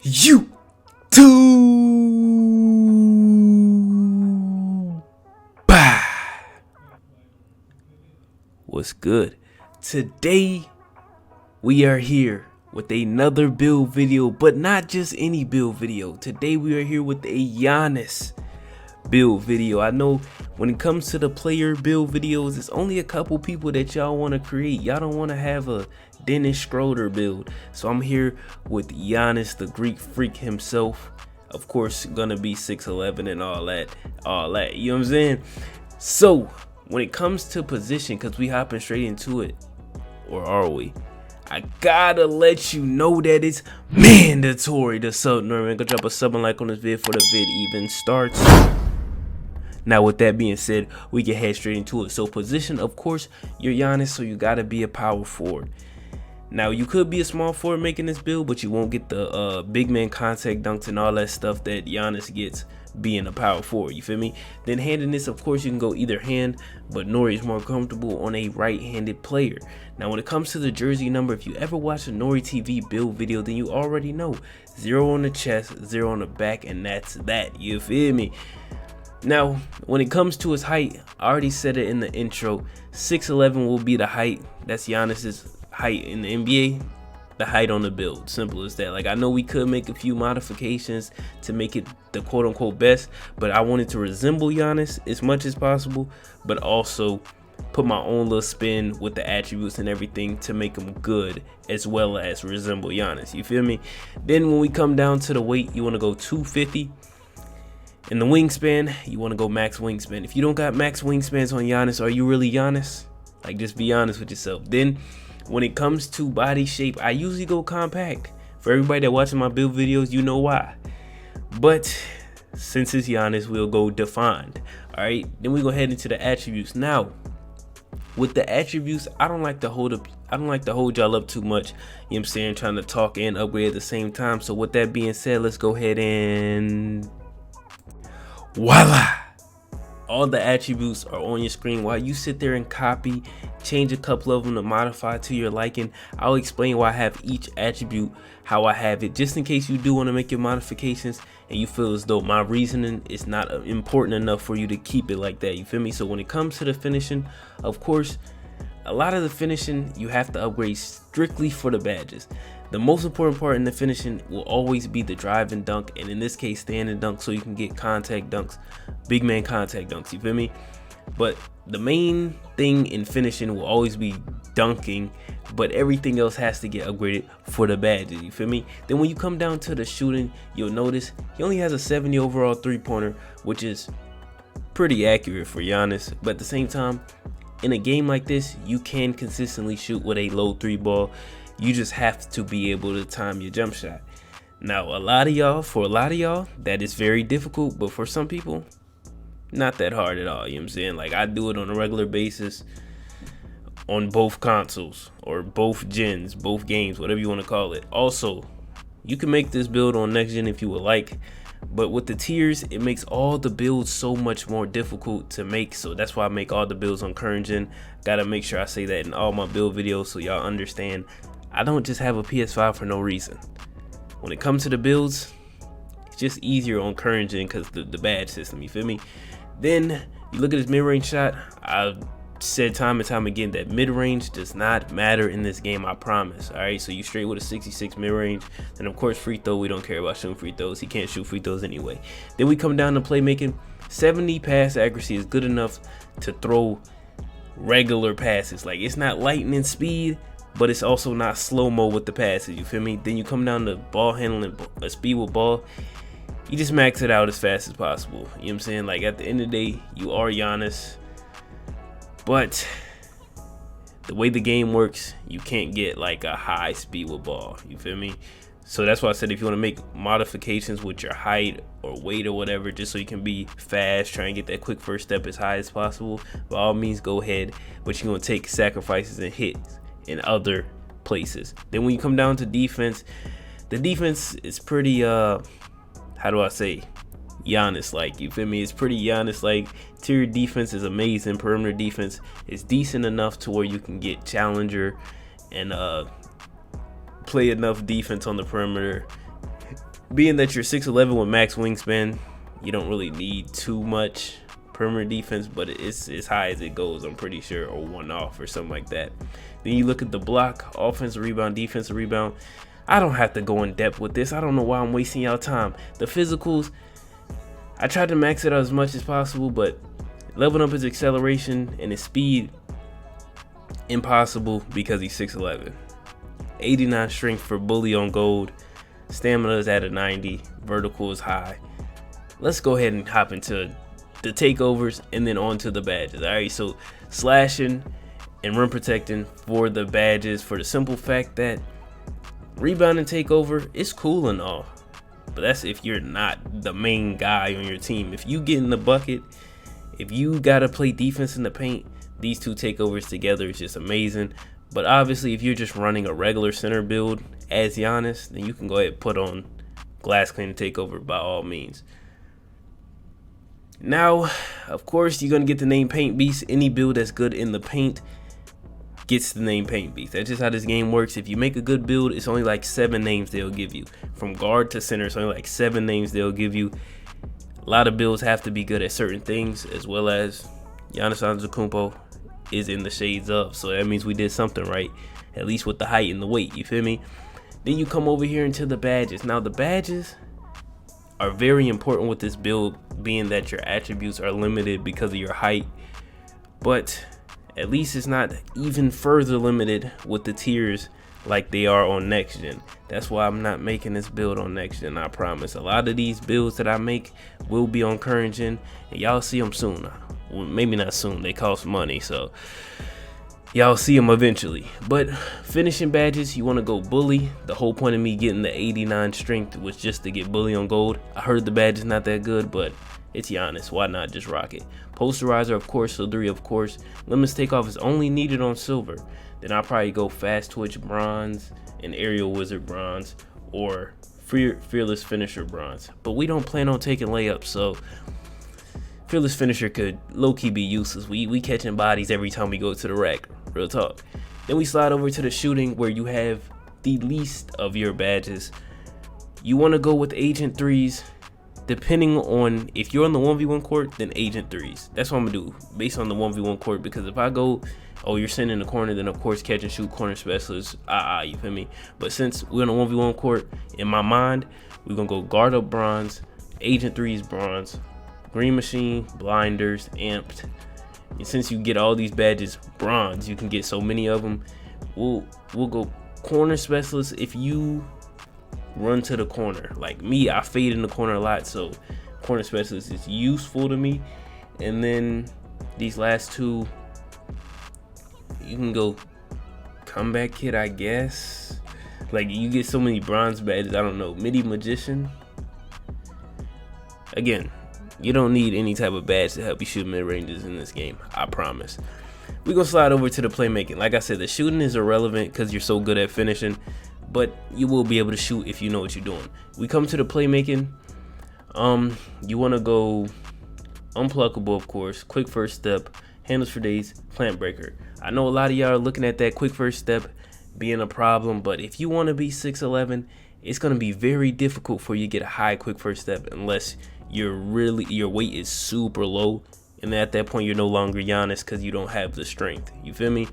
YouTube. What's good? Today we are here with another build video, but not just any build video. Today we are here with a Giannis build video. I know when it comes to the player build videos, it's only a couple people that y'all want to create. Y'all don't want to have a Dennis Schroeder build. So I'm here with Giannis, the Greek freak himself. Of course, gonna be 6'11" and all that. You know what I'm saying? So when it comes to position, because we hopping straight into it, or are we? I gotta let you know that it's mandatory to sub. Man, go drop a sub and like on this vid before the vid even starts. Now, with that being said, we can head straight into it. So position, of course, you're Giannis, so you gotta be a power forward. Now, you could be a small forward making this build, but you won't get the big man contact dunks and all that stuff that Giannis gets being a power forward. You feel me? Then handedness, of course, you can go either hand, but Norri is more comfortable on a right-handed player. Now, when it comes to the jersey number, if you ever watch a NorriTV build video, then you already know 0 on the chest, 0 on the back, and that's that. You feel me? Now, when it comes to his height, I already said it in the intro. 6'11" will be the height. That's Giannis's height in the NBA. The height on the build, simple as that. Like, I know we could make a few modifications to make it the quote-unquote best, but I wanted to resemble Giannis as much as possible, but also put my own little spin with the attributes and everything to make them good as well as resemble Giannis. You feel me? Then when we come down to the weight, you want to go 250. In the wingspan, you want to go max wingspan. If you don't got max wingspans on Giannis, are you really Giannis? Like, just be honest with yourself. Then when it comes to body shape, I usually go compact. For everybody that watches my build videos, you know why. But since it's Giannis, we'll go defined. All right. Then we go ahead into the attributes. Now, with the attributes, I don't like to hold y'all up too much. You know what I'm saying? Trying to talk and upgrade at the same time. So with that being said, let's go ahead and voila. All the attributes are on your screen. While you sit there and copy, change a couple of them to modify to your liking, I'll explain why I have each attribute, how I have it, just in case you do want to make your modifications and you feel as though my reasoning is not important enough for you to keep it like that. You feel me? So when it comes to the finishing, of course, a lot of the finishing you have to upgrade strictly for the badges. The most important part in the finishing will always be the drive and dunk, and in this case, stand and dunk, so you can get contact dunks, big man contact dunks. You feel me? But the main thing in finishing will always be dunking, but everything else has to get upgraded for the badges. You feel me? Then when you come down to the shooting, you'll notice he only has a 70 overall three-pointer, which is pretty accurate for Giannis. But at the same time, in a game like this, you can consistently shoot with a low three ball. You just have to be able to time your jump shot. Now, for a lot of y'all, that is very difficult, but for some people, not that hard at all. You know what I'm saying? Like, I do it on a regular basis on both consoles or both gens, both games, whatever you want to call it. Also, you can make this build on next gen if you would like, but with the tiers, it makes all the builds so much more difficult to make. So that's why I make all the builds on current gen. Gotta make sure I say that in all my build videos so y'all understand I don't just have a PS5 for no reason. When it comes to the builds, it's just easier on current gen because the badge system, you feel me? Then you look at his mid-range shot. I've said time and time again that mid-range does not matter in this game, I promise. All right, so you straight with a 66 mid-range. And of course, free throw, we don't care about shooting free throws. He can't shoot free throws anyway. Then we come down to playmaking. 70 pass accuracy is good enough to throw regular passes. Like, it's not lightning speed, but it's also not slow-mo with the passes, you feel me? Then you come down to ball handling, speed with ball. You just max it out as fast as possible. You know what I'm saying? Like, at the end of the day, you are Giannis. But the way the game works, you can't get like a high speed with ball, you feel me? So that's why I said if you want to make modifications with your height or weight or whatever, just so you can be fast, try and get that quick first step as high as possible, by all means go ahead. But you're going to take sacrifices and hits in other places. Then when you come down to defense, the defense is pretty how do I say, Giannis like, you feel me? It's pretty Giannis like. Interior defense is amazing. Perimeter defense is decent enough to where you can get challenger and play enough defense on the perimeter being that you're 6'11" with max wingspan, you don't really need too much perimeter defense, but it's as high as it goes, I'm pretty sure, or 1 off or something like that. Then you look at the block, offensive rebound, defensive rebound. I don't have to go in depth with this. I don't know why I'm wasting y'all time. The physicals, I tried to max it out as much as possible, but leveling up his acceleration and his speed, impossible because he's 6'11". 89 strength for bully on gold. Stamina is at a 90. Vertical is high. Let's go ahead and hop into the takeovers and then on to the badges. All right, so slashing and rim protecting for the badges, for the simple fact that rebound and takeover is cool and all, but that's if you're not the main guy on your team. If you get in the bucket, if you gotta play defense in the paint, these two takeovers together is just amazing. But obviously, if you're just running a regular center build as Giannis, then you can go ahead and put on glass cleaning takeover by all means. Now, of course, you're gonna get the name Paint Beast. Any build that's good in the paint gets the name Paint Beast. That's just how this game works. If you make a good build, it's only like 7 names they'll give you. From guard to center, it's only like 7 names they'll give you. A lot of builds have to be good at certain things, as well as Giannis Antetokounmpo is in the shades of. So that means we did something right, at least with the height and the weight, you feel me? Then you come over here into the badges. Now the badges are very important with this build, being that your attributes are limited because of your height, but at least it's not even further limited with the tiers like they are on next gen. That's why I'm not making this build on next gen, I promise. A lot of these builds that I make will be on current gen, and y'all see them soon. Well, maybe not soon, they cost money, so y'all see them eventually. But finishing badges, you want to go bully. The whole point of me getting the 89 strength was just to get bully on gold. I heard the badge is not that good, but it's Giannis, why not just rock it? Posterizer, of course, so 3, of course. Limits takeoff is only needed on silver. Then I'll probably go fast twitch bronze and aerial wizard bronze, or fearless finisher bronze. But we don't plan on taking layups, so fearless finisher could low-key be useless. We catching bodies every time we go to the rack, real talk. Then we slide over to the shooting, where you have the least of your badges. You want to go with agent 3s. Depending on if you're on the 1v1 court, then agent 3s. That's what I'm gonna do based on the 1v1 court, because if I go, oh, you're sitting in the corner, then of course catch and shoot corner specialist, you feel me? But since we're on a 1v1 court, in my mind, we're gonna go guard up bronze, agent 3s bronze, green machine, blinders, amped. And since you get all these badges bronze, you can get so many of them. We'll go corner specialist if you run to the corner. Like me, I fade in the corner a lot, so corner specialist is useful to me. And then these last two, you can go comeback kid, I guess. Like, you get so many bronze badges, I don't know. Midi magician. Again, you don't need any type of badge to help you shoot mid ranges in this game, I promise. We're gonna slide over to the playmaking. Like I said, the shooting is irrelevant because you're so good at finishing, but you will be able to shoot if you know what you're doing. We come to the playmaking. You want to go unpluckable, of course, quick first step, handles for days, plant breaker. I know a lot of y'all are looking at that quick first step being a problem, but if you want to be 6'11", it's going to be very difficult for you to get a high quick first step unless your weight is super low, and at that point you're no longer Giannis because you don't have the strength. You feel me?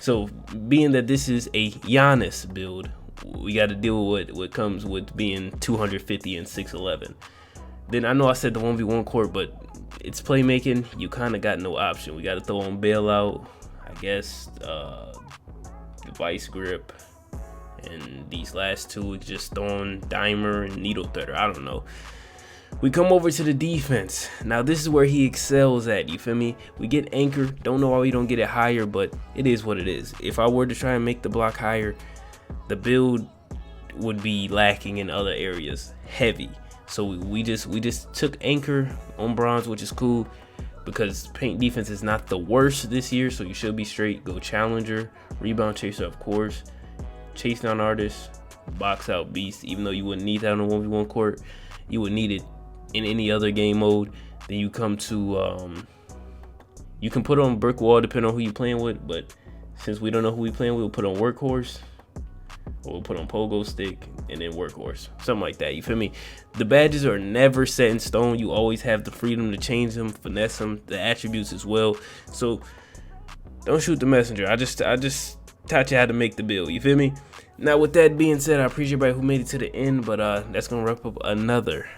So being that this is a Giannis build, we got to deal with what comes with being 250 and 6'11". Then I know I said the 1v1 court, but it's playmaking. You kind of got no option. We got to throw on bailout, I guess, the vice grip, and these last two is just throwing dimer and needle threader. I don't know. We come over to the defense. Now this is where he excels at, you feel me? We get anchor. Don't know why we don't get it higher, but it is what it is. If I were to try and make the block higher, the build would be lacking in other areas heavy. So we just took anchor on bronze, which is cool because paint defense is not the worst this year, so you should be straight. Go challenger, rebound chaser, of course, chase down artist, box out beast. Even though you wouldn't need that on a 1v1 court, you would need it in any other game mode. Then you come to you can put on brick wall depending on who you're playing with, but since we don't know who we're playing with, we'll put on workhorse. or we'll put on pogo stick and then workhorse, something like that. You feel me? The badges are never set in stone. You always have the freedom to change them, finesse them, the attributes as well. So don't shoot the messenger. I just taught you how to make the build. You feel me? Now with that being said, I appreciate everybody who made it to the end, but that's gonna wrap up another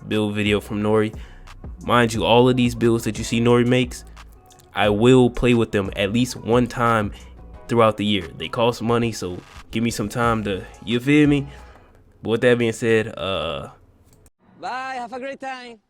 build video from Norri. Mind you, all of these builds that you see Norri makes, I will play with them at least one time throughout the year. They cost money, so give me some time to, you feel me? But with that being said, bye, have a great time.